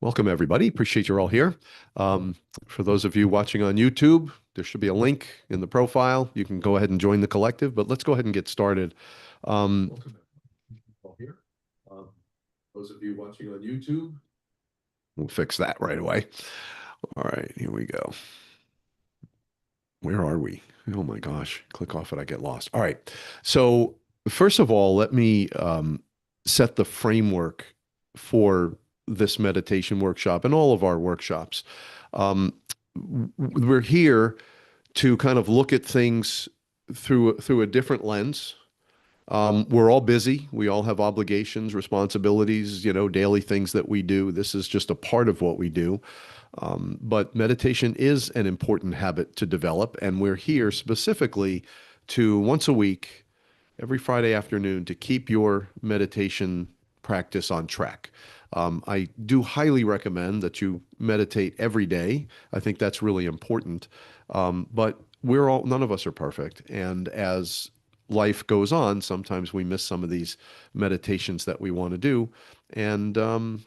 Welcome, everybody. Appreciate you're all here. Um, for those of you watching on YouTube, there should be a link in the profile. You can go ahead and join the collective, but let's go ahead and get started. Welcome, everybody. All here. Um, those of you watching on YouTube, we'll fix that right away. All right, here we go. Where are we? Oh my gosh, click off it, I get lost. All right. So first of all, let me set the framework for this meditation workshop and all of our workshops. Um, we're here to kind of look at things through a different lens. We're all busy. We all have obligations, responsibilities, daily things that we do. This is just a part of what we do. But meditation is an important habit to develop, and we're here specifically to once a week, every Friday afternoon, to keep your meditation practice on track. I do highly recommend that you meditate every day. I think that's really important. But none of us are perfect. And as life goes on, sometimes we miss some of these meditations that we want to do. And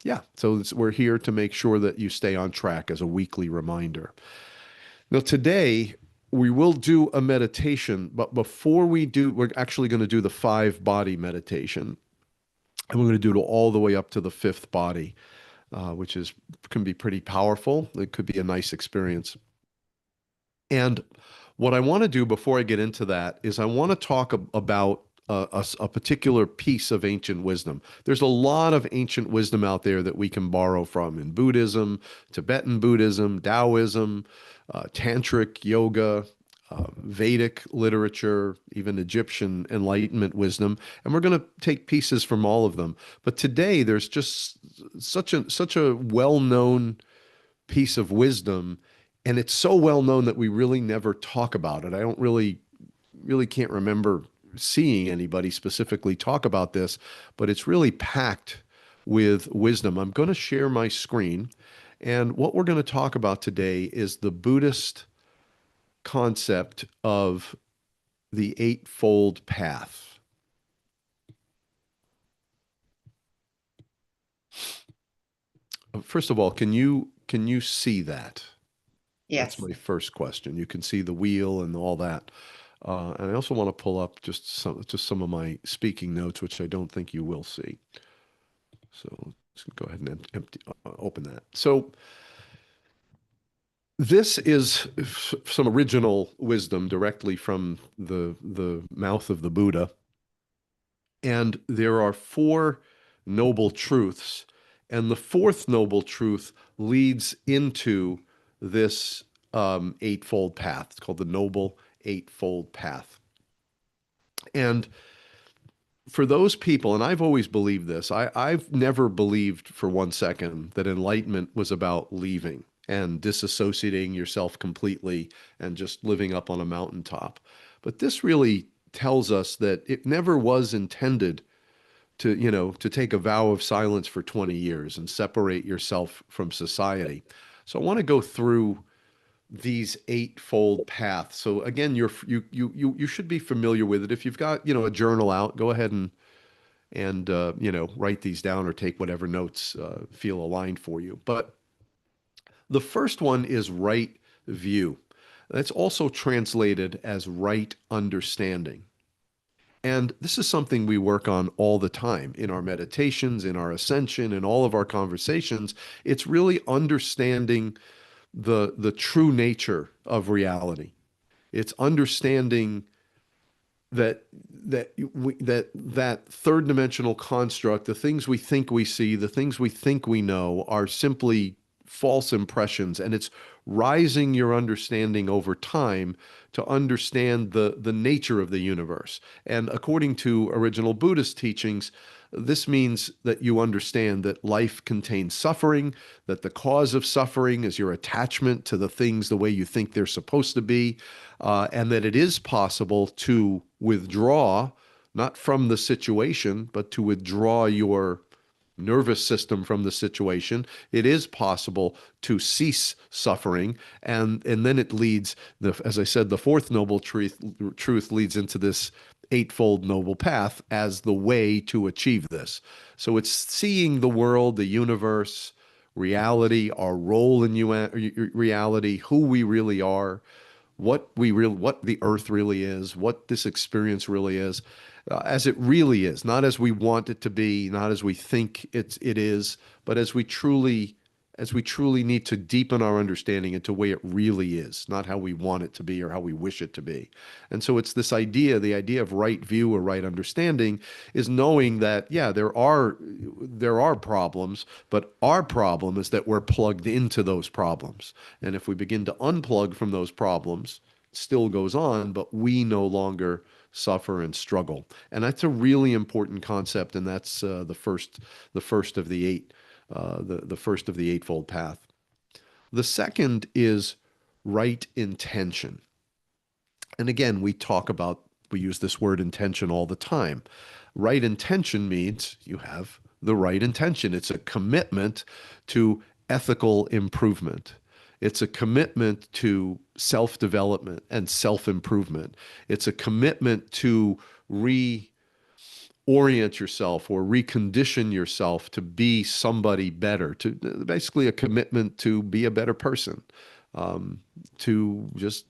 yeah, so we're here to make sure that you stay on track as a weekly reminder. Now, today, we will do a meditation, but before we do, we're actually going to do the five body meditation. And we're going to do it all the way up to the fifth body, which can be pretty powerful. It could be a nice experience. And what I want to do before I get into that is I want to talk about a particular piece of ancient wisdom. There's a lot of ancient wisdom out there that we can borrow from in Buddhism, Tibetan Buddhism, Taoism, Tantric yoga, Vedic literature, even Egyptian Enlightenment wisdom, and we're going to take pieces from all of them. But today, there's just such a well-known piece of wisdom, and it's so well known that we really never talk about it. I don't really can't remember seeing anybody specifically talk about this, but it's really packed with wisdom. I'm going to share my screen, and what we're going to talk about today is the Buddhist concept of the Eightfold Path. First of all, can you see that? That's Yes. my first question. You can see the wheel and all that. And I also want to pull up just some of my speaking notes, which I don't think you will see. So let's go ahead and open that. So this is some original wisdom directly from the mouth of the Buddha. And there are four noble truths. And the fourth noble truth leads into this eightfold path. It's called the Noble Eightfold Path. And for those people, and I've always believed this, I've never believed for one second that enlightenment was about leaving and disassociating yourself completely and just living up on a mountaintop. But this really tells us that it never was intended to take a vow of silence for 20 years and separate yourself from society. So I want to go through these eightfold paths. So again, you should be familiar with it. If you've got, a journal out, go ahead and write these down or take whatever notes feel aligned for you. But the first one is right view. That's also translated as right understanding. And this is something we work on all the time in our meditations, in our ascension, in all of our conversations. It's really understanding the true nature of reality. It's understanding that third dimensional construct, the things we think we see, the things we think we know, are simply false impressions, and it's rising your understanding over time to understand the nature of the universe. And according to original Buddhist teachings, this means that you understand that life contains suffering, that the cause of suffering is your attachment to the things the way you think they're supposed to be, and that it is possible to withdraw, not from the situation, but to withdraw your nervous system from the situation. It is possible to cease suffering, and then it leads, as I said, the fourth noble truth leads into this eightfold noble path as the way to achieve this. So it's seeing the world, the universe, reality, our role in reality, who we really are, what the earth really is, what this experience really is, as it really is, not as we want it to be, not as we think it is, but as we truly need to deepen our understanding into the way it really is, not how we want it to be or how we wish it to be. And so it's this idea, the idea of right view or right understanding is knowing that, yeah, there are problems, but our problem is that we're plugged into those problems. And if we begin to unplug from those problems, it still goes on, but we no longer suffer and struggle. And that's a really important concept, and that's the first of the eight the first of the Eightfold Path. The second is right intention. And again, we use this word intention all the time. Right intention means you have the right intention. It's a commitment to ethical improvement. It's a commitment to self-development and self-improvement. It's a commitment to orient yourself or recondition yourself to be somebody better, to basically a commitment to be a better person, to just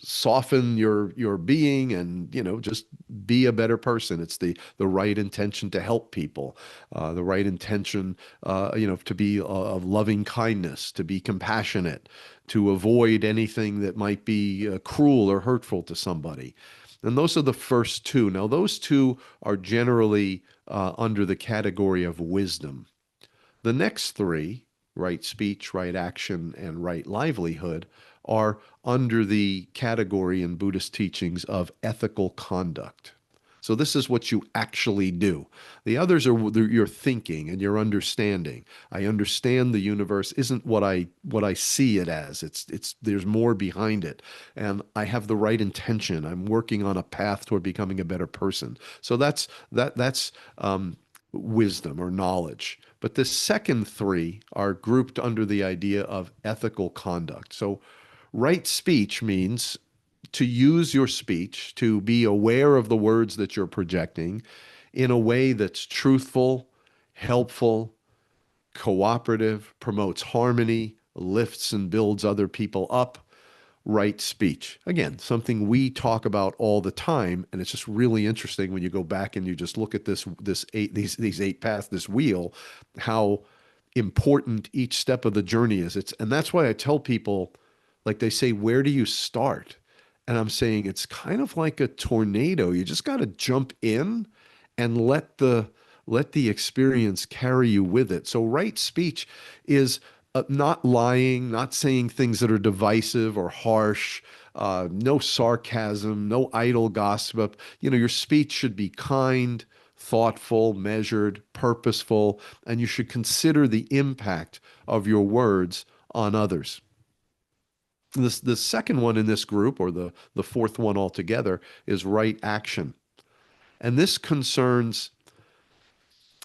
soften your being and just be a better person. It's the right intention to help people, the right intention to be of loving kindness, to be compassionate, to avoid anything that might be cruel or hurtful to somebody. And those are the first two. Now, those two are generally under the category of wisdom. The next three, right speech, right action, and right livelihood, are under the category in Buddhist teachings of ethical conduct. So this is what you actually do. The others are your thinking and your understanding. I understand the universe isn't what I see it as. It's there's more behind it. And I have the right intention. I'm working on a path toward becoming a better person. So that's wisdom or knowledge. But the second three are grouped under the idea of ethical conduct. So right speech means to use your speech, to be aware of the words that you're projecting in a way that's truthful, helpful, cooperative, promotes harmony, lifts and builds other people up. Right speech. Again, something we talk about all the time, and it's just really interesting when you go back and you just look at these eight paths, this wheel, how important each step of the journey is. And that's why I tell people, like they say, where do you start? And I'm saying it's kind of like a tornado. You just got to jump in and let the experience carry you with it. So right speech is not lying, not saying things that are divisive or harsh, no sarcasm, no idle gossip. Your speech should be kind, thoughtful, measured, purposeful, and you should consider the impact of your words on others. The second one in this group, or the fourth one altogether, is right action. And this concerns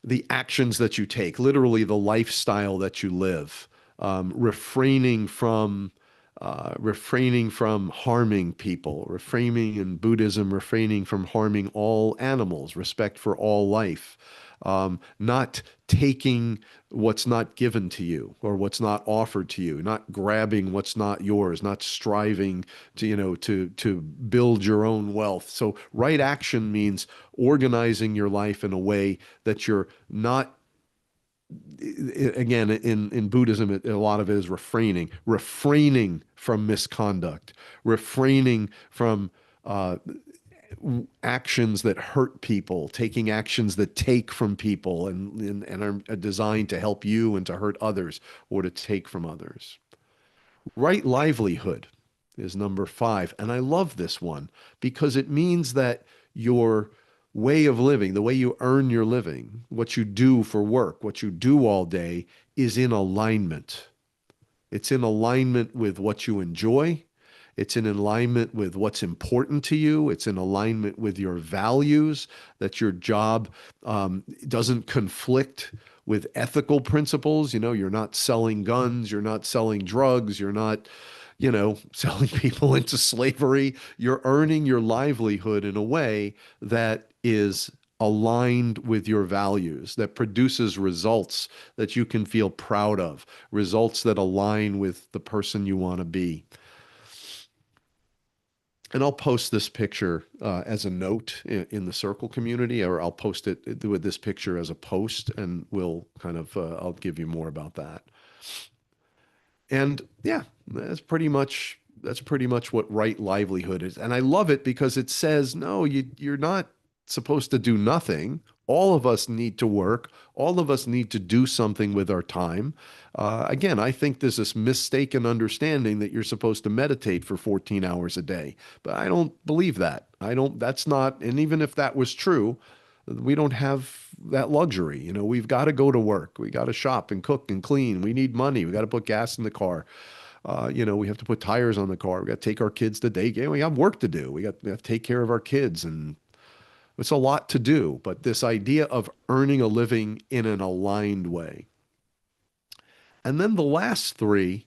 the actions that you take, literally the lifestyle that you live, refraining from harming people, refraining in Buddhism, refraining from harming all animals, respect for all life, not taking what's not given to you or what's not offered to you, not grabbing what's not yours, not striving to build your own wealth. So right action means organizing your life in a way that you're not, again, in Buddhism, a lot of it is refraining from misconduct, refraining from actions that hurt people, taking actions that take from people and are designed to help you and to hurt others or to take from others. Right livelihood is number five. And I love this one because it means that your way of living, the way you earn your living, what you do for work, what you do all day is in alignment. It's in alignment with what you enjoy. It's in alignment with what's important to you. It's in alignment with your values, that your job doesn't conflict with ethical principles. You're not selling guns, you're not selling drugs, you're not, selling people into slavery. You're earning your livelihood in a way that is aligned with your values, that produces results that you can feel proud of, results that align with the person you want to be. And I'll post this picture as a note in the circle community, or I'll post it with this picture as a post, and we'll kind of, I'll give you more about that. And yeah, that's pretty much what right livelihood is. And I love it because it says, no, you're not supposed to do nothing. All of us need to work. All of us need to do something with our time. Again, I think there's this mistaken understanding that you're supposed to meditate for 14 hours a day, but I don't believe that. I don't, that's not, and even if that was true, we don't have that luxury. We've got to go to work. We got to shop and cook and clean. We need money. We got to put gas in the car. We have to put tires on the car. We got to take our kids to daycare. We have work to do. We have to take care of our kids, and it's a lot to do. But this idea of earning a living in an aligned way. And then the last three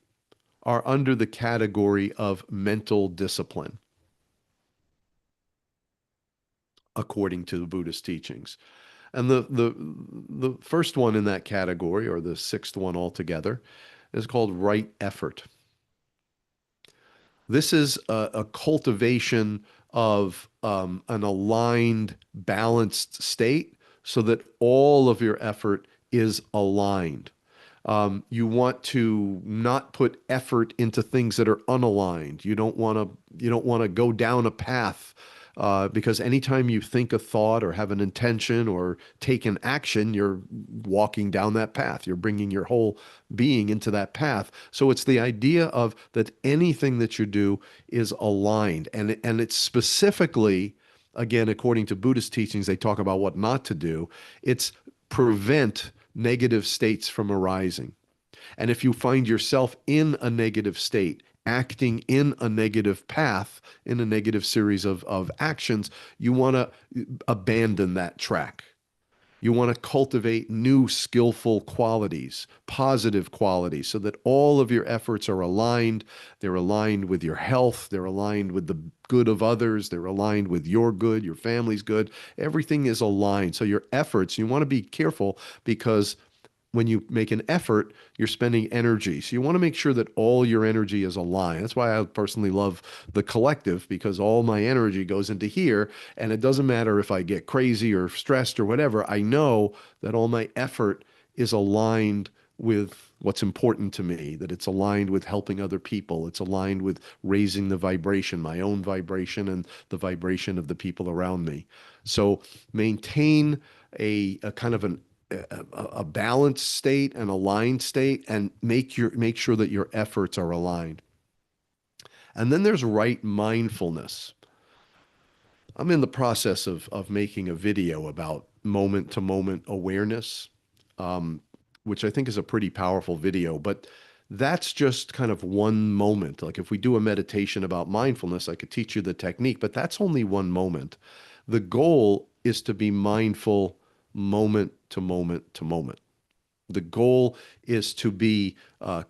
are under the category of mental discipline, according to the Buddhist teachings. And the first one in that category, or the sixth one altogether, is called right effort. This is a cultivation of an aligned, balanced state so that all of your effort is aligned. You want to not put effort into things that are unaligned. You don't want to go down a path because anytime you think a thought or have an intention or take an action, you're walking down that path. You're bringing your whole being into that path. So it's the idea of that anything that you do is aligned, and it's specifically, again, according to Buddhist teachings, they talk about what not to do. It's prevent negative states from arising. And if you find yourself in a negative state, acting in a negative path, in a negative series of actions, you want to abandon that track. You want to cultivate new skillful qualities, positive qualities, so that all of your efforts are aligned. They're aligned with your health. They're aligned with the good of others. They're aligned with your good, your family's good. Everything is aligned. So your efforts, you want to be careful because when you make an effort, you're spending energy. So you want to make sure that all your energy is aligned. That's why I personally love the collective, because all my energy goes into here. And it doesn't matter if I get crazy or stressed or whatever. I know that all my effort is aligned with what's important to me, that it's aligned with helping other people. It's aligned with raising the vibration, my own vibration and the vibration of the people around me. So maintain a kind of a balanced state, an aligned state, and make sure that your efforts are aligned. And then there's right mindfulness. I'm in the process of making a video about moment to moment awareness, um, which I think is a pretty powerful video, but that's just kind of one moment. Like if we do a meditation about mindfulness, I could teach you the technique, but that's only one moment. The goal is to be mindful moment to moment to moment. The goal is to be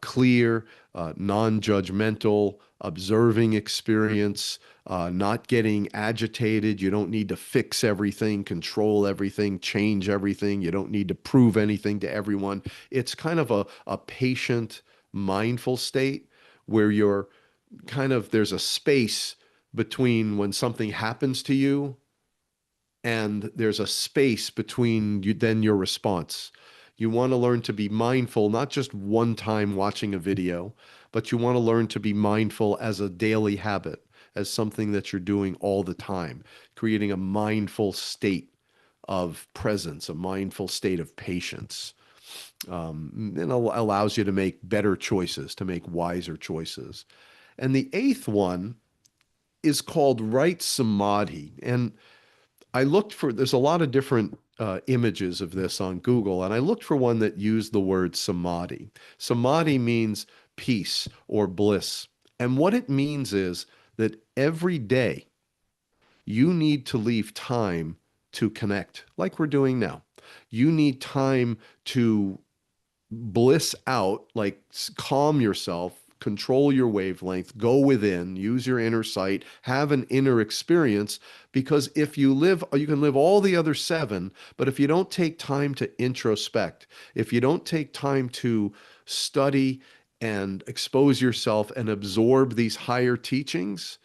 clear, non-judgmental, observing experience, not getting agitated. You don't need to fix everything, control everything, change everything. You don't need to prove anything to everyone. It's kind of a patient, mindful state where you're there's a space between when something happens to you, and there's a space between you, then your response. You want to learn to be mindful, not just one time watching a video, but you want to learn to be mindful as a daily habit, as something that you're doing all the time, creating a mindful state of presence, a mindful state of patience. And allows you to make better choices, to make wiser choices. And the eighth one is called right samadhi. And there's a lot of different images of this on Google, and I looked for one that used the word samadhi. Samadhi means peace or bliss. And what it means is that every day you need to leave time to connect, like we're doing now. You need time to bliss out, like calm yourself, control your wavelength, go within, use your inner sight, have an inner experience. Because if you live, you can live all the other seven, but if you don't take time to introspect, if you don't take time to study and expose yourself and absorb these higher teachings,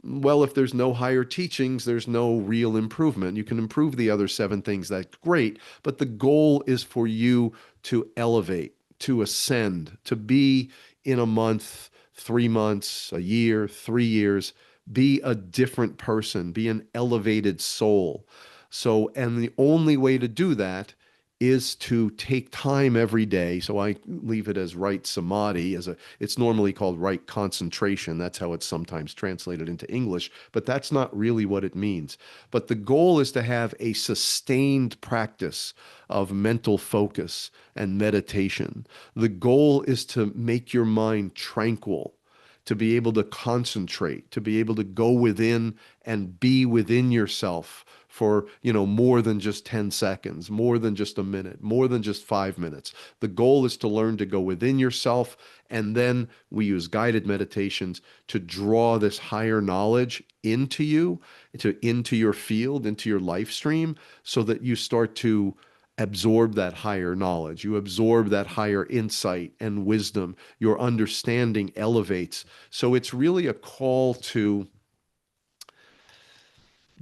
well, if there's no higher teachings, there's no real improvement. You can improve the other seven things, that's great, but the goal is for you to elevate, to ascend, to be in a month, 3 months, a year, 3 years, be a different person, be an elevated soul. So, and the only way to do that is to take time every day. So I leave it as right samadhi, as a it's normally called right concentration. That's how it's sometimes translated into English, but that's not really what it means. But the goal is to have a sustained practice of mental focus and meditation. The goal is to make your mind tranquil, to be able to concentrate, to be able to go within and be within yourself for, more than just 10 seconds, more than just a minute, more than just 5 minutes. The goal is to learn to go within yourself. And then we use guided meditations to draw this higher knowledge into you, into your field, into your life stream, so that you start to absorb that higher knowledge. You absorb that higher insight and wisdom. Your understanding elevates. So it's really a call to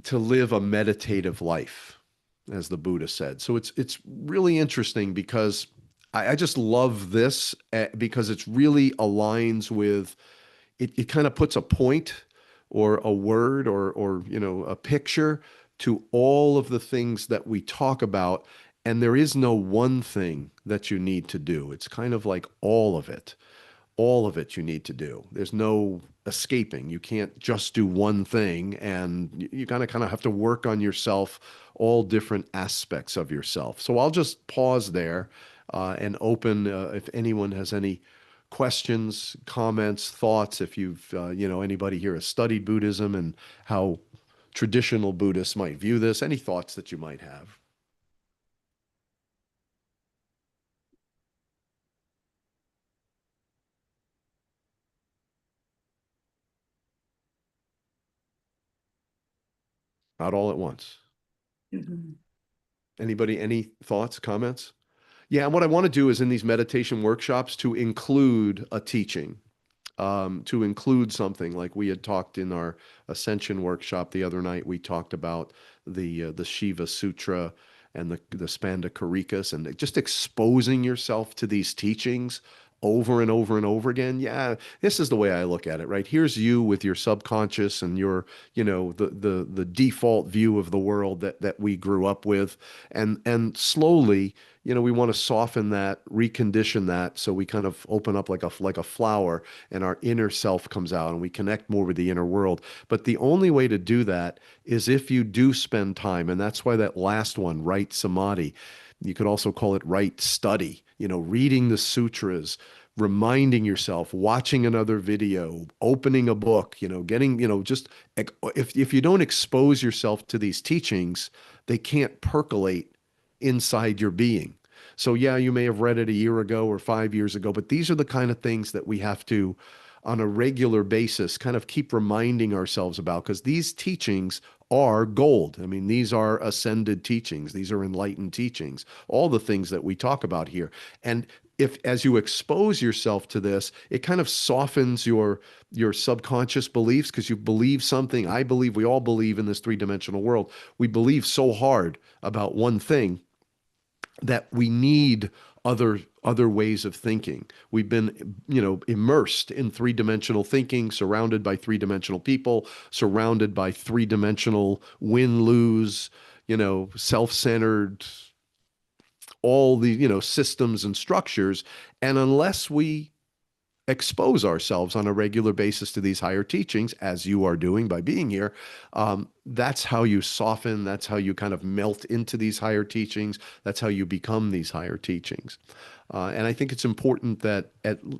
live a meditative life, as the Buddha said. So it's really interesting because I just love this because it's really aligns with it kind of puts a point or a word or a picture to all of the things that we talk about. And there is no one thing that you need to do. It's kind of like all of it. All of it you need to do. There's no escaping. You can't just do one thing, and you gotta kind of have to work on yourself, all different aspects of yourself. So I'll just pause there and open if anyone has any questions, comments, thoughts. If you've, anybody here has studied Buddhism and how traditional Buddhists might view this, any thoughts that you might have. Not all at once. Mhm. Anybody, any thoughts, comments? Yeah, and what I want to do is in these meditation workshops to include a teaching, to include something like we had talked in our Ascension workshop the other night. We talked about the Shiva Sutra and the Spanda Karikas and just exposing yourself to these teachings over and over and over again. Yeah, this is the way I look at it, right? Here's you with your subconscious and your, the default view of the world that we grew up with. And slowly, we want to soften that, recondition that, so we kind of open up like a flower, and our inner self comes out, and we connect more with the inner world. But the only way to do that is if you do spend time, and that's why that last one, right samadhi, you could also call it right study, reading the sutras, reminding yourself, watching another video, opening a book, getting, just if you don't expose yourself to these teachings, they can't percolate inside your being. So yeah, you may have read it a year ago or 5 years ago, but these are the kind of things that we have to, on a regular basis, kind of keep reminding ourselves about, because these teachings are gold. I mean, these are ascended teachings. These are enlightened teachings, all the things that we talk about here. And if, as you expose yourself to this, it kind of softens your subconscious beliefs, because you believe something. I believe, we all believe in this three-dimensional world. We believe so hard about one thing that we need other ways of thinking. We've been, immersed in three-dimensional thinking, surrounded by three-dimensional people, surrounded by three-dimensional win-lose, self-centered, all the, systems and structures. And unless we expose ourselves on a regular basis to these higher teachings, as you are doing by being here, that's how you soften. That's how you kind of melt into these higher teachings. That's how you become these higher teachings. And I think it's important that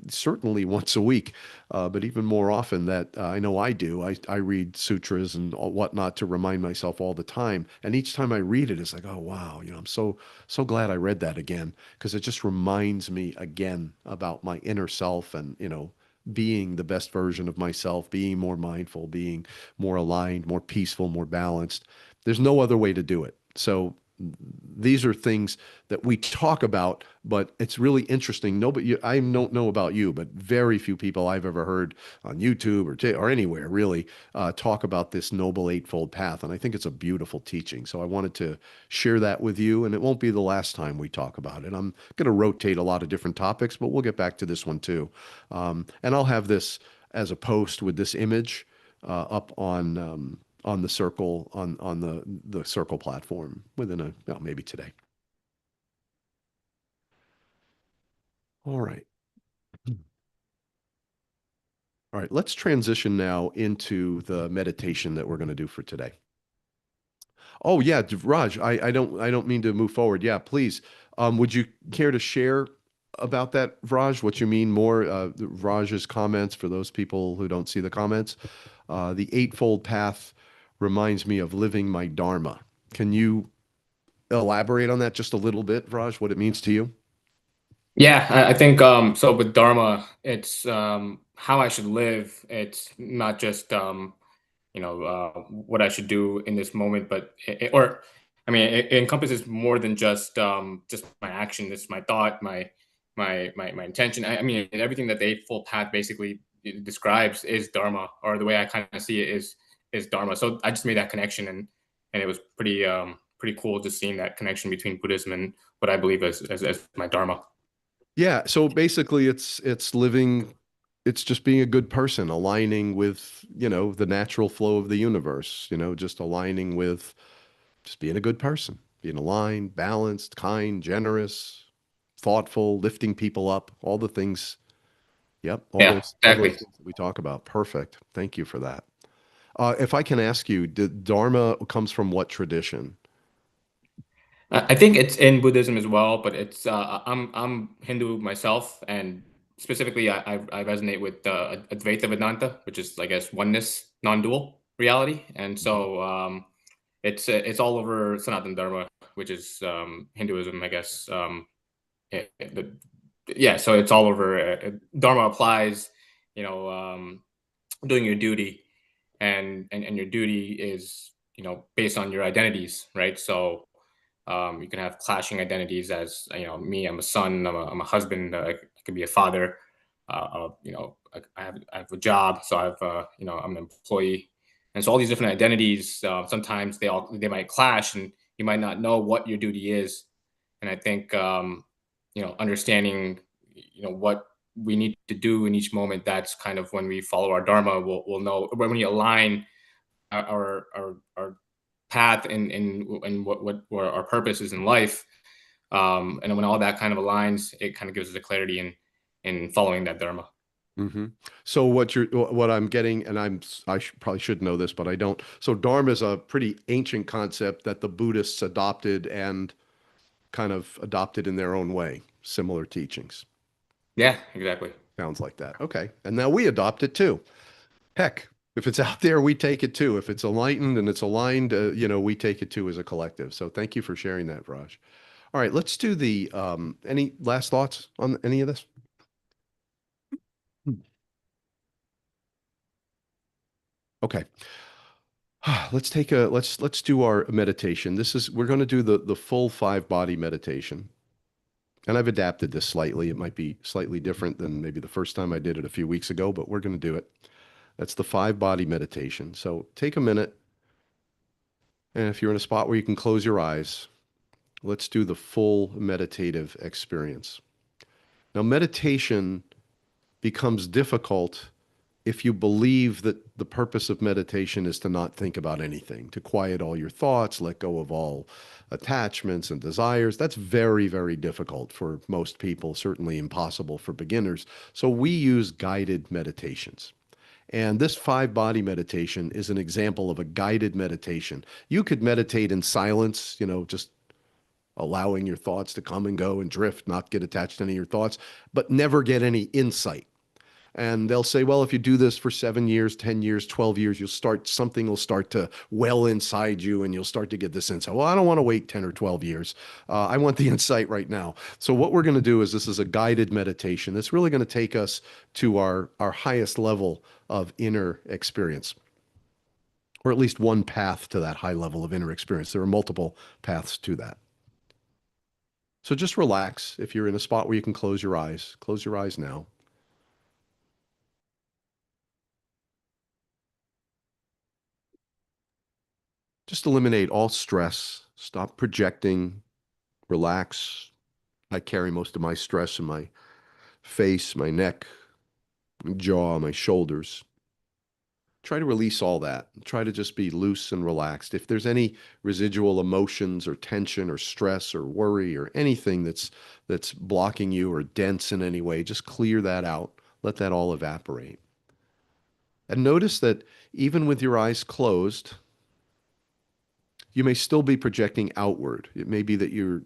certainly once a week, but even more often, that I know I do. I read sutras and whatnot to remind myself all the time. And each time I read it, it's like, oh wow, I'm so glad I read that again, because it just reminds me again about my inner self and being the best version of myself, being more mindful, being more aligned, more peaceful, more balanced. There's no other way to do it. So these are things that we talk about, but it's really interesting. Nobody, I don't know about you, but very few people I've ever heard on YouTube or anywhere really talk about this Noble Eightfold Path. And I think it's a beautiful teaching. So I wanted to share that with you, and it won't be the last time we talk about it. I'm going to rotate a lot of different topics, but we'll get back to this one too. And I'll have this as a post with this image up on the circle on the circle platform within a well, maybe today. All right. All right, let's transition now into the meditation that we're going to do for today. Oh yeah, Raj, I don't mean to move forward. Yeah, please. Would you care to share about that, Raj? What you mean more? Raj's comments for those people who don't see the comments. The Eightfold Path reminds me of living my Dharma. Can you elaborate on that just a little bit, Raj? What it means to you? Yeah, I think so with Dharma, it's how I should live. It's not just what I should do in this moment, but or I mean it encompasses more than just my action. It's my thought, my intention. I mean everything that the Eightfold Path basically describes is Dharma, or the way I kind of see it is Dharma. So I just made that connection, and it was pretty cool just seeing that connection between Buddhism and what I believe as my Dharma. Yeah, so basically it's living, it's just being a good person, aligning with, the natural flow of the universe, just aligning with just being a good person, being aligned, balanced, kind, generous, thoughtful, lifting people up, all the things. Yep, Yeah, all those exactly. things that we talk about. Perfect. Thank you for that. If I can ask you, Dharma comes from what tradition? I think it's in Buddhism as well, but it's I'm Hindu myself, and specifically I resonate with Advaita Vedanta, which is I guess oneness, non-dual reality, and Mhm. so it's all over Sanatana Dharma, which is Hinduism, I guess. It, it- the, yeah, so it's all over. Dharma applies, you know, doing your duty, and your duty is based on your identities, right? So you can have clashing identities as me. I'm a son. I'm a husband. I could be a father. I have a job, so I'm an employee, and so all these different identities. Sometimes they might clash, and you might not know what your duty is. And I think understanding what we need to do in each moment. That's kind of when we follow our dharma. We'll know when we align our path and what our purpose is in life. And when all that kind of aligns, it kind of gives us a clarity in following that dharma. hmm So what I'm getting, and probably should know this, but I don't. So Dharma is a pretty ancient concept that the Buddhists adopted and kind of adopted in their own way, similar teachings. Yeah, exactly. Sounds like that. Okay. And now we adopt it too. Heck, if it's out there, we take it too. If it's enlightened and it's aligned, we take it too as a collective. So thank you for sharing that, Raj. All right, let's do any last thoughts on any of this? Okay. Let's do our meditation. We're going to do the full five body meditation. And I've adapted this slightly. It might be slightly different than maybe the first time I did it a few weeks ago, but we're going to do it. That's the five body meditation. So take a minute, and if you're in a spot where you can close your eyes, let's do the full meditative experience. Now, meditation becomes difficult if you believe that the purpose of meditation is to not think about anything, to quiet all your thoughts, let go of all attachments and desires. That's very, very difficult for most people, certainly impossible for beginners. So we use guided meditations. And this five body meditation is an example of a guided meditation. You could meditate in silence, just allowing your thoughts to come and go and drift, not get attached to any of your thoughts, but never get any insight. And they'll say, well, if you do this for 7 years, 10 years, 12 years, something will start to well inside you and you'll start to get this insight. Well, I don't want to wait 10 or 12 years. I want the insight right now. So what we're going to do is this is a guided meditation. It's really going to take us to our highest level of inner experience, or at least one path to that high level of inner experience. There are multiple paths to that. So just relax. If you're in a spot where you can close your eyes now. Just eliminate all stress. Stop projecting. Relax. I carry most of my stress in my face, my neck, my jaw, my shoulders. Try to release all that. Try to just be loose and relaxed. If there's any residual emotions or tension or stress or worry or anything that's blocking you or dense in any way, just clear that out. Let that all evaporate. And notice that even with your eyes closed, you may still be projecting outward. It may be that you're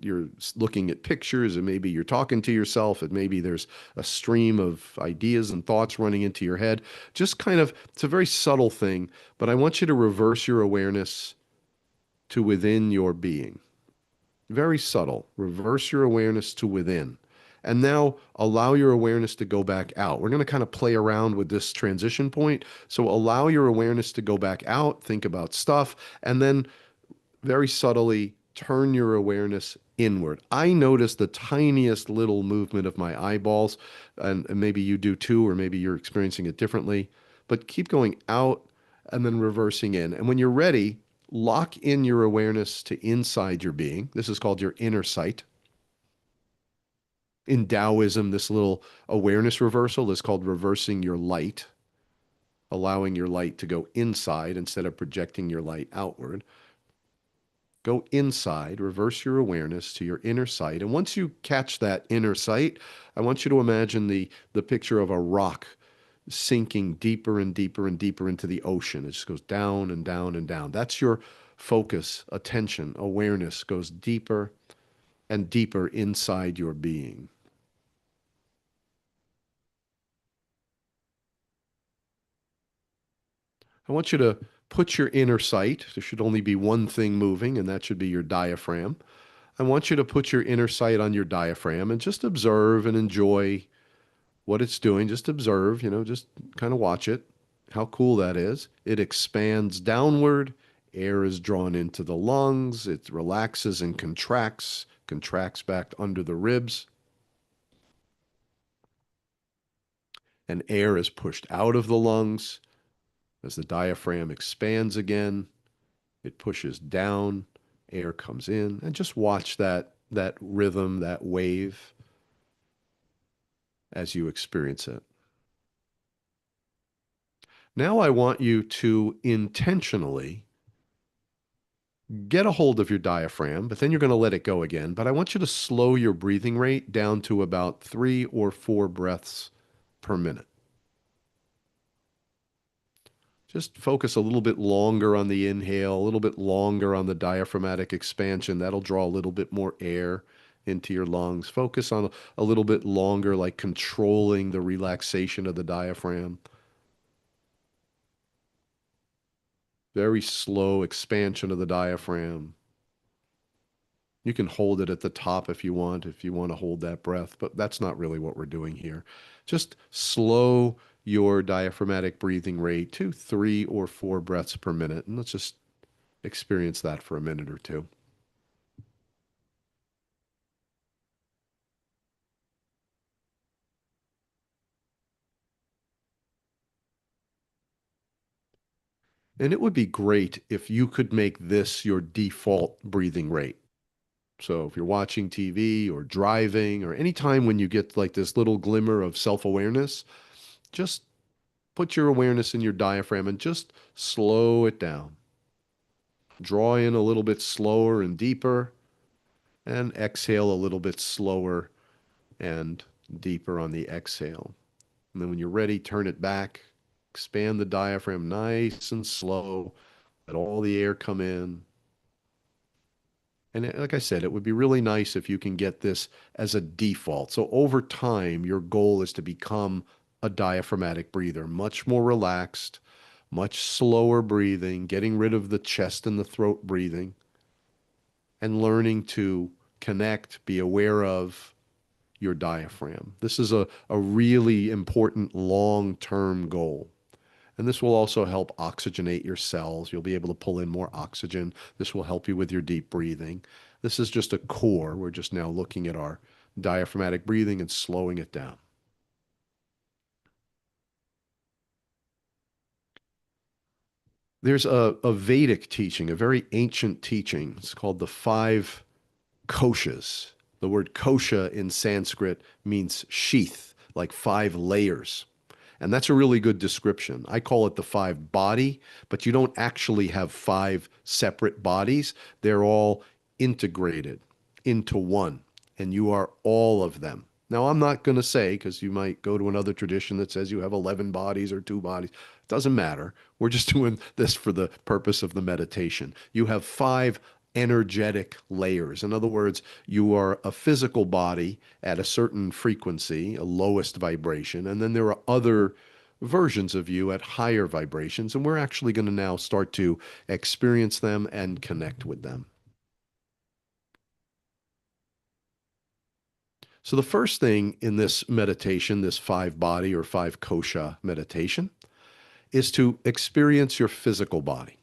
looking at pictures, it may be you're talking to yourself, it may be there's a stream of ideas and thoughts running into your head. Just kind of, it's a very subtle thing, but I want you to reverse your awareness to within your being. Very subtle. Reverse your awareness to within. And now allow your awareness to go back out. We're going to kind of play around with this transition point. So allow your awareness to go back out, think about stuff, and then very subtly turn your awareness inward. I notice the tiniest little movement of my eyeballs, and maybe you do too, or maybe you're experiencing it differently, but keep going out and then reversing in. And when you're ready, lock in your awareness to inside your being. This is called your inner sight. In Taoism, this little awareness reversal is called reversing your light, allowing your light to go inside instead of projecting your light outward. Go inside, reverse your awareness to your inner sight. And once you catch that inner sight, I want you to imagine the picture of a rock sinking deeper and deeper and deeper into the ocean. It just goes down and down and down. That's your focus, attention, awareness goes deeper and deeper inside your being. I want you to put your inner sight. There should only be one thing moving, and that should be your diaphragm. I want you to put your inner sight on your diaphragm and just observe and enjoy what it's doing. Just observe, just kind of watch it, how cool that is. It expands downward. Air is drawn into the lungs. It relaxes and contracts back under the ribs. And air is pushed out of the lungs. As the diaphragm expands again, it pushes down, air comes in, and just watch that rhythm, that wave as you experience it. Now I want you to intentionally get a hold of your diaphragm, but then you're going to let it go again. But I want you to slow your breathing rate down to about 3 or 4 breaths per minute. Just focus a little bit longer on the inhale, a little bit longer on the diaphragmatic expansion. That'll draw a little bit more air into your lungs. Focus on a little bit longer, like controlling the relaxation of the diaphragm. Very slow expansion of the diaphragm. You can hold it at the top if you want to hold that breath, but that's not really what we're doing here. Just slow your diaphragmatic breathing rate to 3 or 4 breaths per minute, and let's just experience that for a minute or two. And it would be great if you could make this your default breathing rate. So if you're watching TV or driving or any time when you get like this little glimmer of self-awareness, just put your awareness in your diaphragm and just slow it down. Draw in a little bit slower and deeper, and exhale a little bit slower and deeper on the exhale. And then when you're ready, turn it back, expand the diaphragm nice and slow, let all the air come in. And like I said, it would be really nice if you can get this as a default. So over time, your goal is to become a diaphragmatic breather, much more relaxed, much slower breathing, getting rid of the chest and the throat breathing, and learning to connect, be aware of your diaphragm. This is a really important long-term goal. And this will also help oxygenate your cells. You'll be able to pull in more oxygen. This will help you with your deep breathing. This is just a core. We're just now looking at our diaphragmatic breathing and slowing it down. There's a Vedic teaching, a very ancient teaching. It's called the five koshas. The word kosha in Sanskrit means sheath, like five layers. And that's a really good description. I call it the five body, but you don't actually have five separate bodies. They're all integrated into one, and you are all of them. Now, I'm not going to say, because you might go to another tradition that says you have 11 bodies or two bodies. It doesn't matter. We're just doing this for the purpose of the meditation. You have five energetic layers. In other words, you are a physical body at a certain frequency, a lowest vibration, and then there are other versions of you at higher vibrations, and we're actually going to now start to experience them and connect with them. So the first thing in this meditation, this five body or five kosha meditation, is to experience your physical body.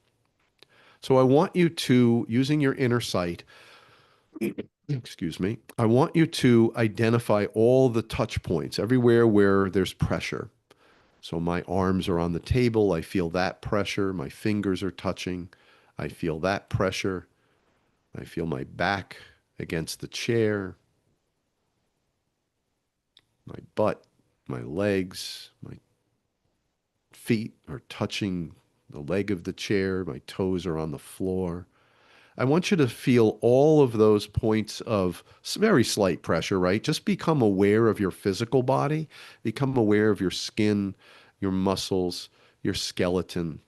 So I want you to, using your inner sight, excuse me, I want you to identify all the touch points, everywhere where there's pressure. So my arms are on the table. I feel that pressure. My fingers are touching. I feel that pressure. I feel my back against the chair, my butt, my legs, my feet are touching the leg of the chair. My toes are on the floor. I want you to feel all of those points of very slight pressure, right? Just become aware of your physical body, become aware of your skin, your muscles, your skeleton,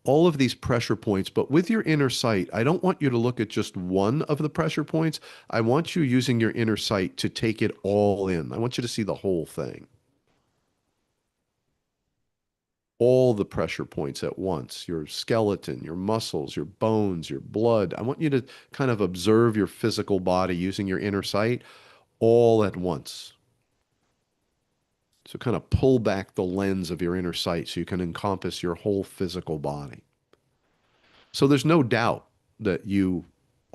all of these pressure points. But with your inner sight, I don't want you to look at just one of the pressure points. I want you using your inner sight to take it all in. I want you to see the whole thing. All the pressure points at once, your skeleton, your muscles, your bones, your blood. I want you to kind of observe your physical body using your inner sight all at once. So kind of pull back the lens of your inner sight so you can encompass your whole physical body. So there's no doubt that you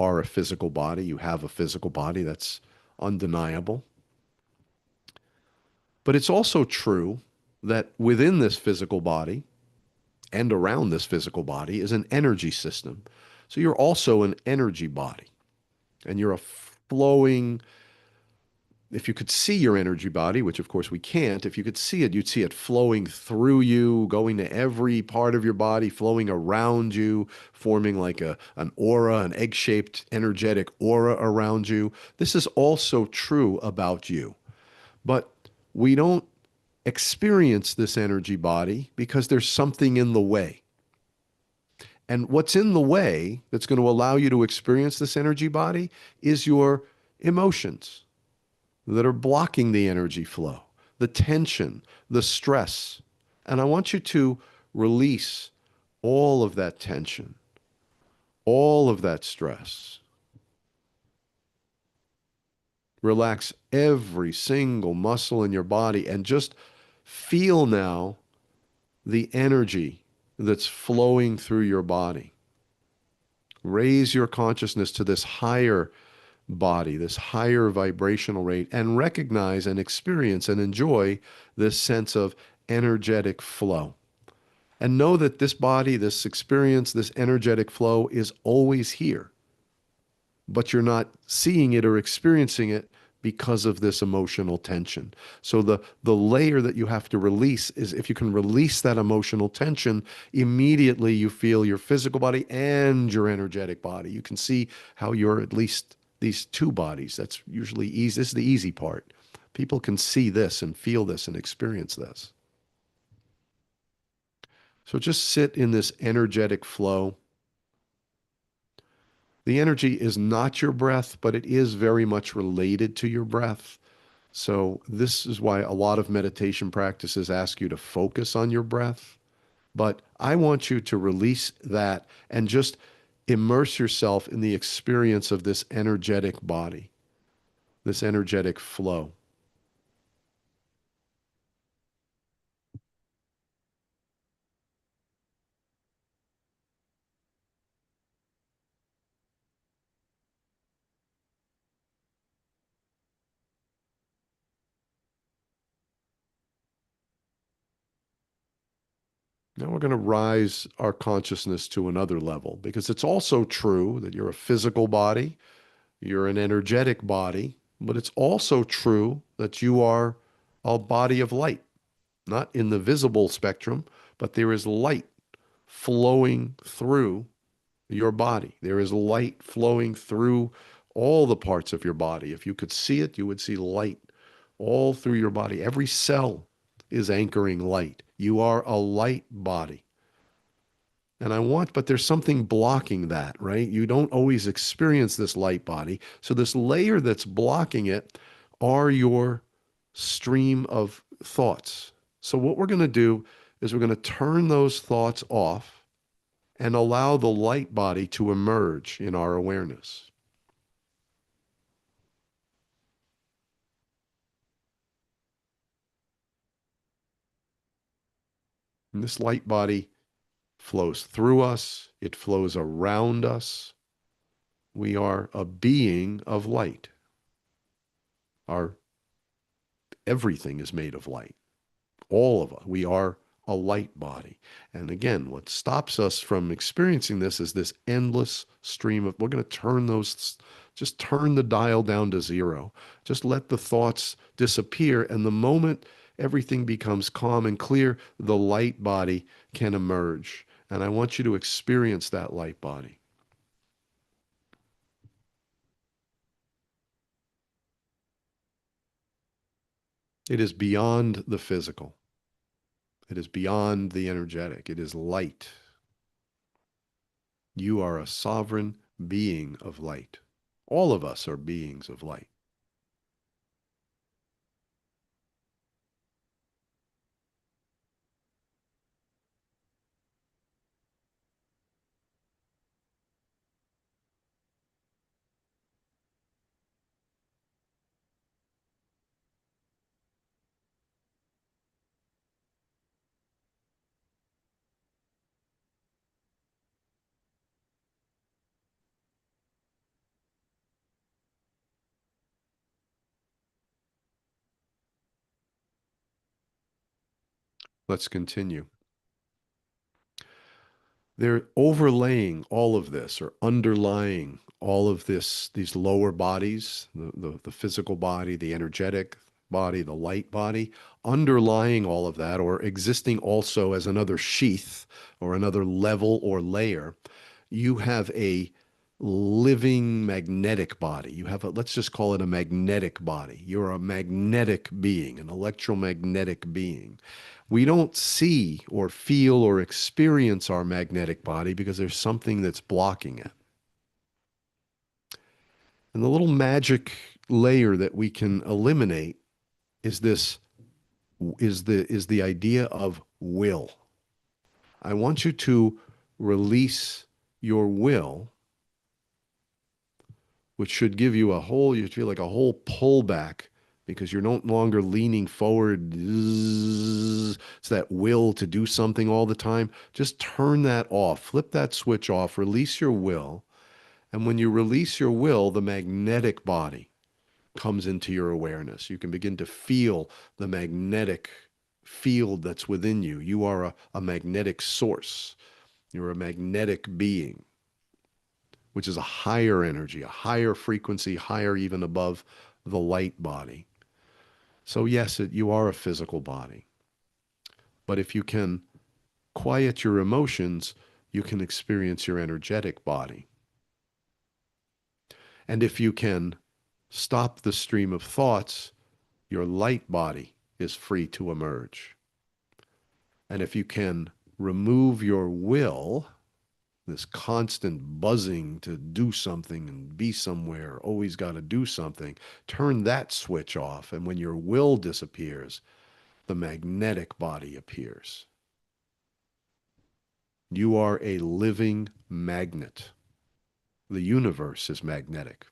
are a physical body. You have a physical body. That's undeniable. But it's also true that within this physical body, and around this physical body is an energy system. So you're also an energy body, and you're a flowing, if you could see your energy body, which of course we can't, if you could see it, you'd see it flowing through you, going to every part of your body, flowing around you, forming like an aura, an egg-shaped energetic aura around you. This is also true about you. But we don't experience this energy body because there's something in the way. And what's in the way that's going to allow you to experience this energy body is your emotions that are blocking the energy flow, the tension, the stress. And I want you to release all of that tension, all of that stress. Relax every single muscle in your body and just feel now the energy that's flowing through your body. Raise your consciousness to this higher body, this higher vibrational rate, and recognize and experience and enjoy this sense of energetic flow. And know that this body, this experience, this energetic flow is always here, but you're not seeing it or experiencing it because of this emotional tension. So the layer that you have to release is, if you can release that emotional tension, immediately you feel your physical body and your energetic body. You can see how you're at least these two bodies. That's usually easy. This is the easy part. People can see this and feel this and experience this. So just sit in this energetic flow. The energy is not your breath, but it is very much related to your breath. So this is why a lot of meditation practices ask you to focus on your breath. But I want you to release that and just immerse yourself in the experience of this energetic body, this energetic flow. Now we're going to rise our consciousness to another level because it's also true that you're a physical body, you're an energetic body, but it's also true that you are a body of light, not in the visible spectrum, but there is light flowing through your body. There is light flowing through all the parts of your body. If you could see it, you would see light all through your body. Every cell is anchoring light. You are a light body. And but there's something blocking that, right? You don't always experience this light body. So, this layer that's blocking it are your stream of thoughts. So, what we're going to do is we're going to turn those thoughts off and allow the light body to emerge in our awareness. And this light body flows through us, it flows around us. We are a being of light. Our everything is made of light. All of us, we are a light body. And again, what stops us from experiencing this is this endless stream of, we're going to just turn the dial down to zero. Just let the thoughts disappear. And the moment everything becomes calm and clear, the light body can emerge. And I want you to experience that light body. It is beyond the physical. It is beyond the energetic. It is light. You are a sovereign being of light. All of us are beings of light. Let's continue. They're overlaying all of this or underlying all of this, these lower bodies, the physical body, the energetic body, the light body, underlying all of that or existing also as another sheath or another level or layer. You have a living magnetic body. You have let's just call it a magnetic body. You're a magnetic being, an electromagnetic being. We don't see or feel or experience our magnetic body because there's something that's blocking it. And the little magic layer that we can eliminate is this is the idea of will. I want you to release your will, which should give you you feel like a whole pullback because you're no longer leaning forward. It's that will to do something all the time. Just turn that off, flip that switch off, release your will. And when you release your will, the magnetic body comes into your awareness. You can begin to feel the magnetic field that's within you. You are a magnetic source. You're a magnetic being, which is a higher energy, a higher frequency, higher even above the light body. So, yes, you are a physical body. But if you can quiet your emotions, you can experience your energetic body. And if you can stop the stream of thoughts, your light body is free to emerge. And if you can remove your will, this constant buzzing to do something and be somewhere, always got to do something. Turn that switch off. And when your will disappears, the magnetic body appears. You are a living magnet. The universe is magnetic.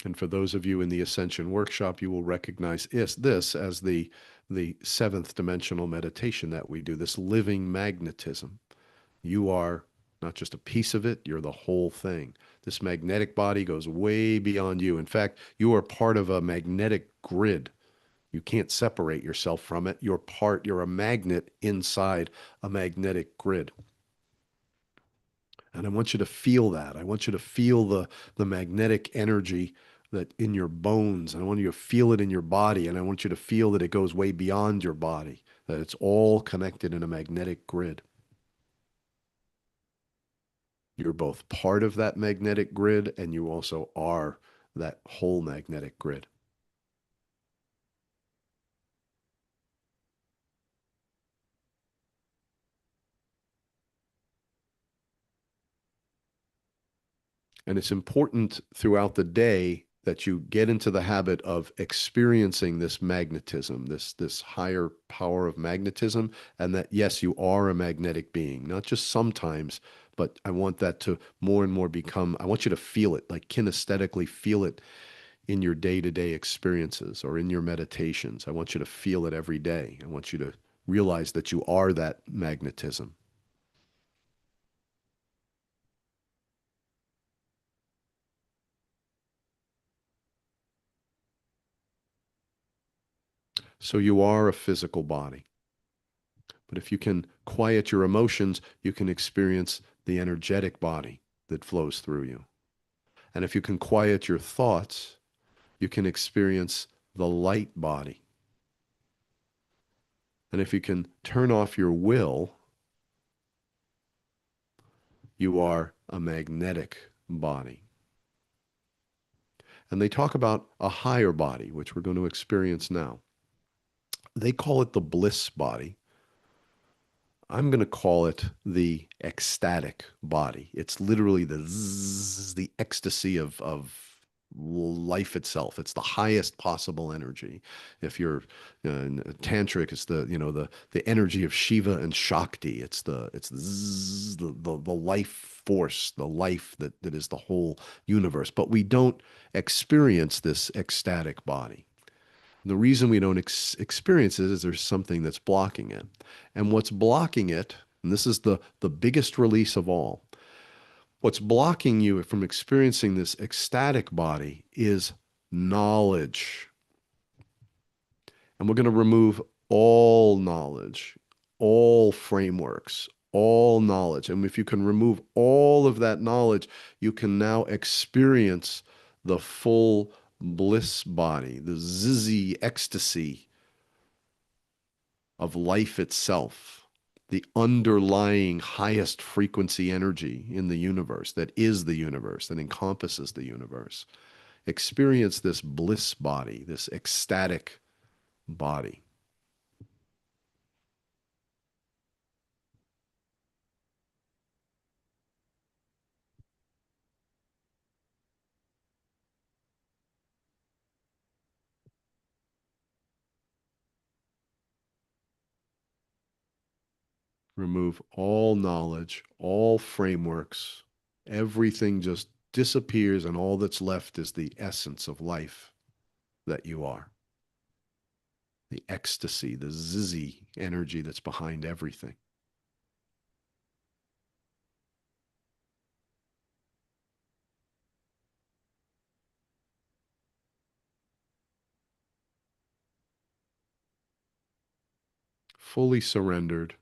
And for those of you in the Ascension Workshop, you will recognize this as the seventh dimensional meditation that we do, this living magnetism. You are not just a piece of it, you're the whole thing. This magnetic body goes way beyond you. In fact, you are part of a magnetic grid. You can't separate yourself from it. You're a magnet inside a magnetic grid. And I want you to feel that. I want you to feel the magnetic energy that in your bones. And I want you to feel it in your body. And I want you to feel that it goes way beyond your body, that it's all connected in a magnetic grid. You're both part of that magnetic grid and you also are that whole magnetic grid. And it's important throughout the day that you get into the habit of experiencing this magnetism, this higher power of magnetism, and that yes, you are a magnetic being, not just sometimes, but I want that to more and more become, I want you to feel it, like kinesthetically feel it in your day-to-day experiences or in your meditations. I want you to feel it every day. I want you to realize that you are that magnetism. So you are a physical body. But if you can quiet your emotions, you can experience the energetic body that flows through you. And if you can quiet your thoughts, you can experience the light body. And if you can turn off your will, you are a magnetic body. And they talk about a higher body, which we're going to experience now. They call it the bliss body. I'm going to call it the ecstatic body. It's literally the zzz, the ecstasy of life itself. It's the highest possible energy. If you're tantric, it's the energy of Shiva and Shakti. It's the zzz, the life force, the life that is the whole universe. But we don't experience this ecstatic body. The reason we don't experience it is there's something that's blocking it. And what's blocking it, and this is the biggest release of all, what's blocking you from experiencing this ecstatic body is knowledge. And we're going to remove all knowledge, all frameworks, all knowledge. And if you can remove all of that knowledge, you can now experience the full bliss body, the zizzy ecstasy of life itself, the underlying highest frequency energy in the universe that is the universe, that encompasses the universe. Experience this bliss body, this ecstatic body. Remove all knowledge, all frameworks. Everything just disappears, and all that's left is the essence of life that you are. The ecstasy, the zizzy energy that's behind everything. Fully surrendered,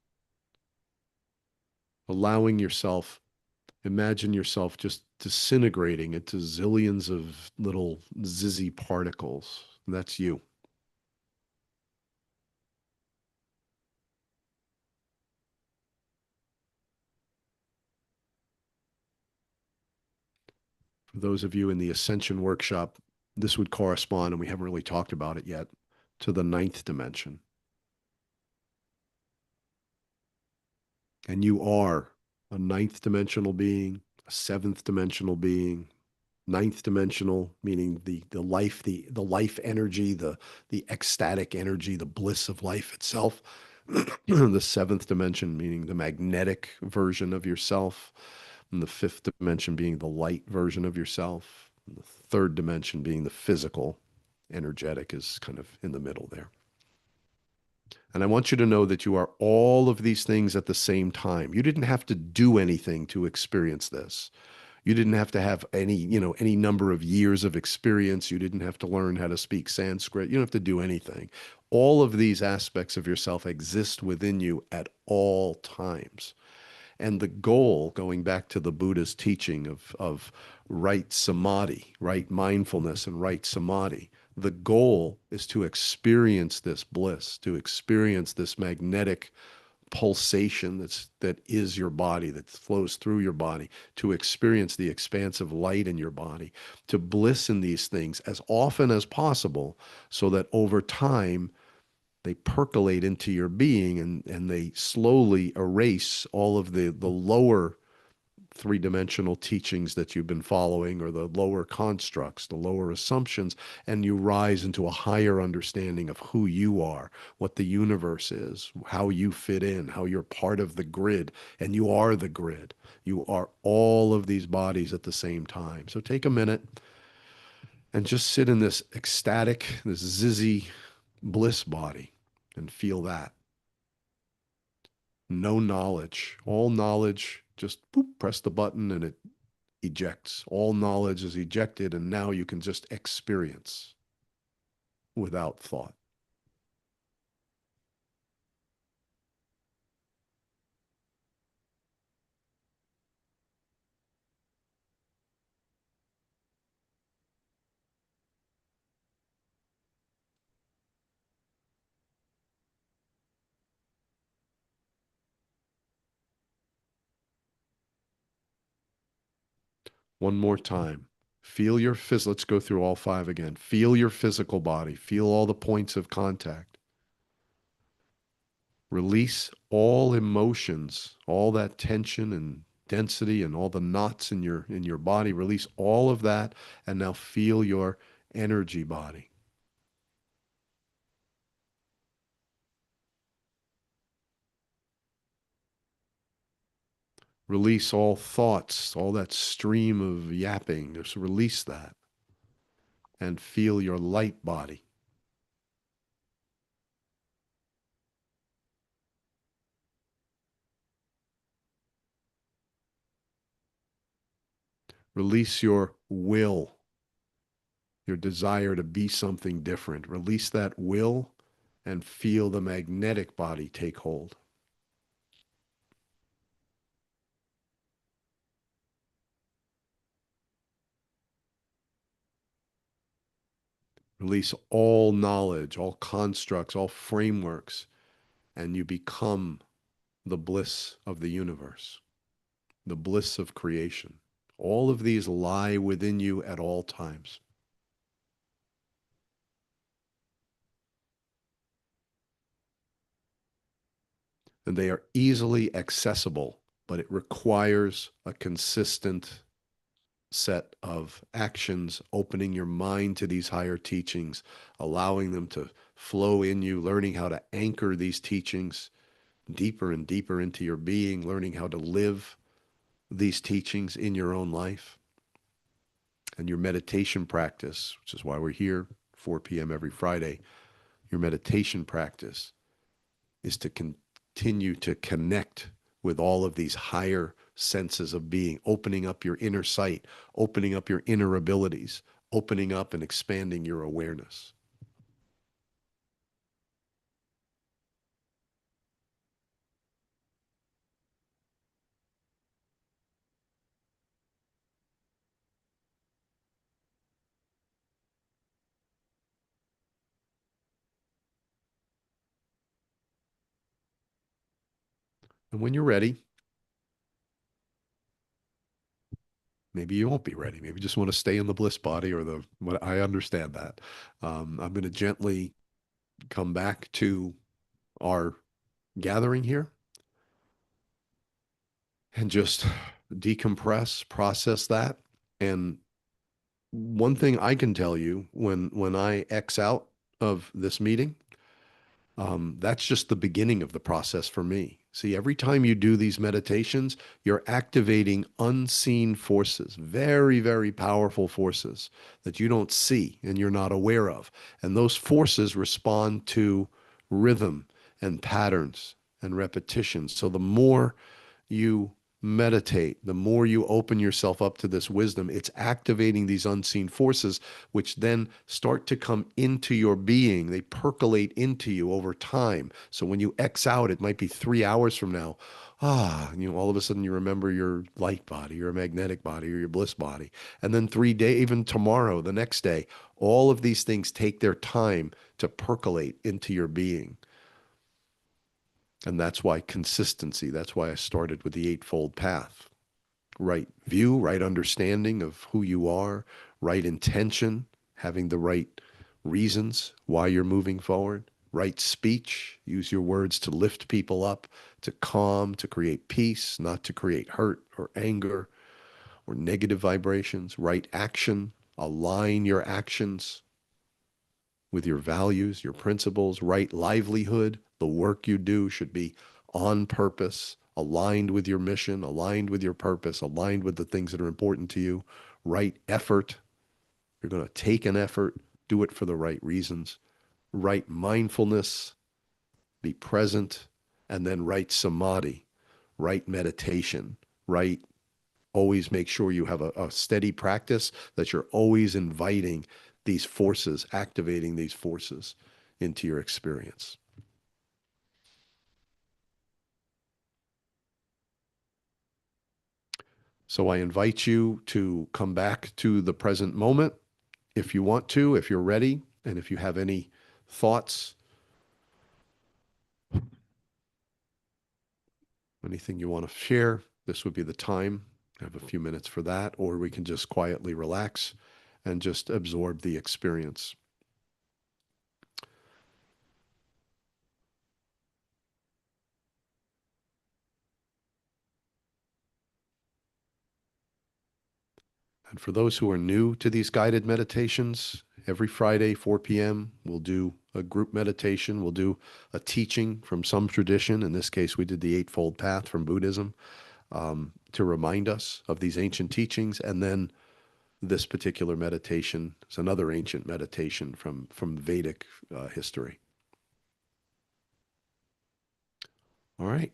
allowing yourself, imagine yourself just disintegrating into zillions of little zizzy particles. That's you. For those of you in the Ascension Workshop, This would correspond, and we haven't really talked about it yet, to the ninth dimension. And you are a ninth dimensional being, a seventh dimensional being, ninth dimensional, meaning the life energy, the ecstatic energy, the bliss of life itself. The seventh dimension, meaning the magnetic version of yourself, and the fifth dimension being the light version of yourself, and the third dimension being the physical, energetic is kind of in the middle there. And I want you to know that you are all of these things at the same time. You didn't have to do anything to experience this. You didn't have to have any number of years of experience. You didn't have to learn how to speak Sanskrit. You don't have to do anything. All of these aspects of yourself exist within you at all times. And the goal, going back to the Buddha's teaching of right samadhi, right mindfulness, and right samadhi, the goal is to experience this bliss, to experience this magnetic pulsation that is your body, that flows through your body, to experience the expansive light in your body, to bliss in these things as often as possible, so that over time they percolate into your being, and they slowly erase all of the lower three-dimensional teachings that you've been following, or the lower constructs, the lower assumptions, and you rise into a higher understanding of who you are, what the universe is, how you fit in, how you're part of the grid, and you are the grid. You are all of these bodies at the same time. So take a minute and just sit in this ecstatic, this zizzy bliss body and feel that. No knowledge. All knowledge, just boop, press the button and it ejects. All knowledge is ejected, and now you can just experience without thought. One more time. Feel your let's go through all five again. Feel your physical body. Feel all the points of contact. Release all emotions, all that tension and density and all the knots in your body. Release all of that, and now feel your energy body. Release all thoughts, all that stream of yapping. Just release that and feel your light body. Release your will, your desire to be something different. Release that will and feel the magnetic body take hold. Release all knowledge, all constructs, all frameworks, and you become the bliss of the universe, the bliss of creation. All of these lie within you at all times. And they are easily accessible, but it requires a consistent set of actions, opening your mind to these higher teachings, allowing them to flow in you, learning how to anchor these teachings deeper and deeper into your being, learning how to live these teachings in your own life. And your meditation practice, which is why we're here 4 p.m. every Friday, your meditation practice is to continue to connect with all of these higher senses of being, opening up your inner sight, opening up your inner abilities, opening up and expanding your awareness. And when you're ready, Maybe you won't be ready. Maybe you just want to stay in the bliss body or what I understand that. I'm going to gently come back to our gathering here and just decompress, process that. And one thing I can tell you when I X out of this meeting, that's just the beginning of the process for me. See, every time you do these meditations, you're activating unseen forces, very, very powerful forces that you don't see and you're not aware of. And those forces respond to rhythm and patterns and repetition. So the more you meditate, the more you open yourself up to this wisdom, it's activating these unseen forces, which then start to come into your being. They percolate into you over time. So when you X out, it might be 3 hours from now. All of a sudden you remember your light body, your magnetic body, or your bliss body. And then 3 days, even tomorrow, the next day, all of these things take their time to percolate into your being. And that's why consistency, that's why I started with the Eightfold Path. Right view, right understanding of who you are, right intention, having the right reasons why you're moving forward, right speech, use your words to lift people up, to calm, to create peace, not to create hurt or anger or negative vibrations, right action, align your actions with your values, your principles, right livelihood. The work you do should be on purpose, aligned with your mission, aligned with your purpose, aligned with the things that are important to you. Right effort. You're going to take an effort, do it for the right reasons. Right mindfulness, be present, and then right samadhi, right meditation, right. Always make sure you have a steady practice, that you're always inviting these forces, activating these forces into your experience. So I invite you to come back to the present moment if you want to, if you're ready, and if you have any thoughts, anything you want to share, this would be the time. I have a few minutes for that, or we can just quietly relax and just absorb the experience. And for those who are new to these guided meditations, every Friday, 4 p.m., we'll do a group meditation. We'll do a teaching from some tradition. In this case, we did the Eightfold Path from Buddhism, to remind us of these ancient teachings. And then this particular meditation is another ancient meditation from Vedic history. All right.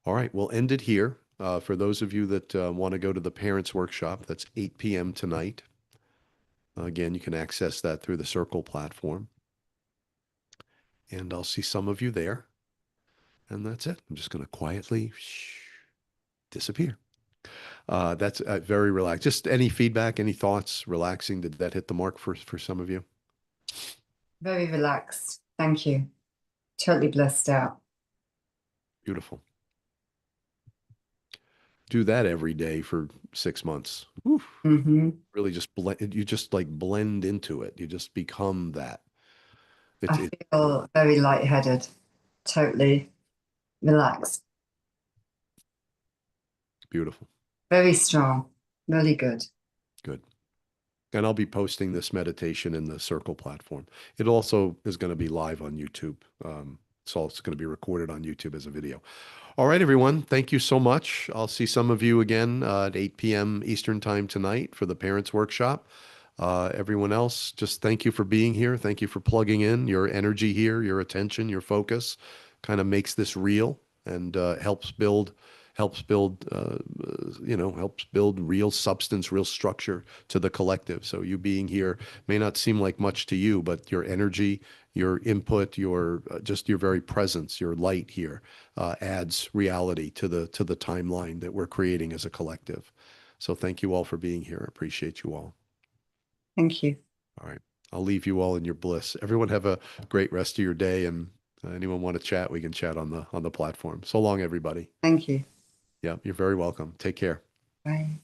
All right, we'll end it here. For those of you that want to go to the parents' workshop, that's 8 p.m. tonight. Again, you can access that through the Circle platform. And I'll see some of you there. And that's it. I'm just going to quietly disappear. That's very relaxed. Just any feedback, any thoughts, relaxing. Did that hit the mark for some of you? Very relaxed. Thank you. Totally blissed out. Beautiful. Do that every day for 6 months. Really just blend. You just like blend into it. You just become that. I feel very lightheaded, totally relaxed. Beautiful. Very strong, really good. Good. And I'll be posting this meditation in the Circle platform. It also is going to be live on YouTube. So it's going to be recorded on YouTube as a video. All right, everyone. Thank you so much. I'll see some of you again at 8 p.m. Eastern time tonight for the parents workshop. Everyone else, just thank you for being here. Thank you for plugging in. Your energy here, your attention, your focus kind of makes this real and helps build helps build real substance, real structure to the collective. So you being here may not seem like much to you, but your energy, your input, your just your very presence, your light here adds reality to the timeline that we're creating as a collective. So thank you all for being here. I appreciate you all. Thank you. All right. I'll leave you all in your bliss. Everyone have a great rest of your day, and anyone want to chat, we can chat on the platform. So long, everybody. Thank you. Yeah, you're very welcome. Take care. Bye.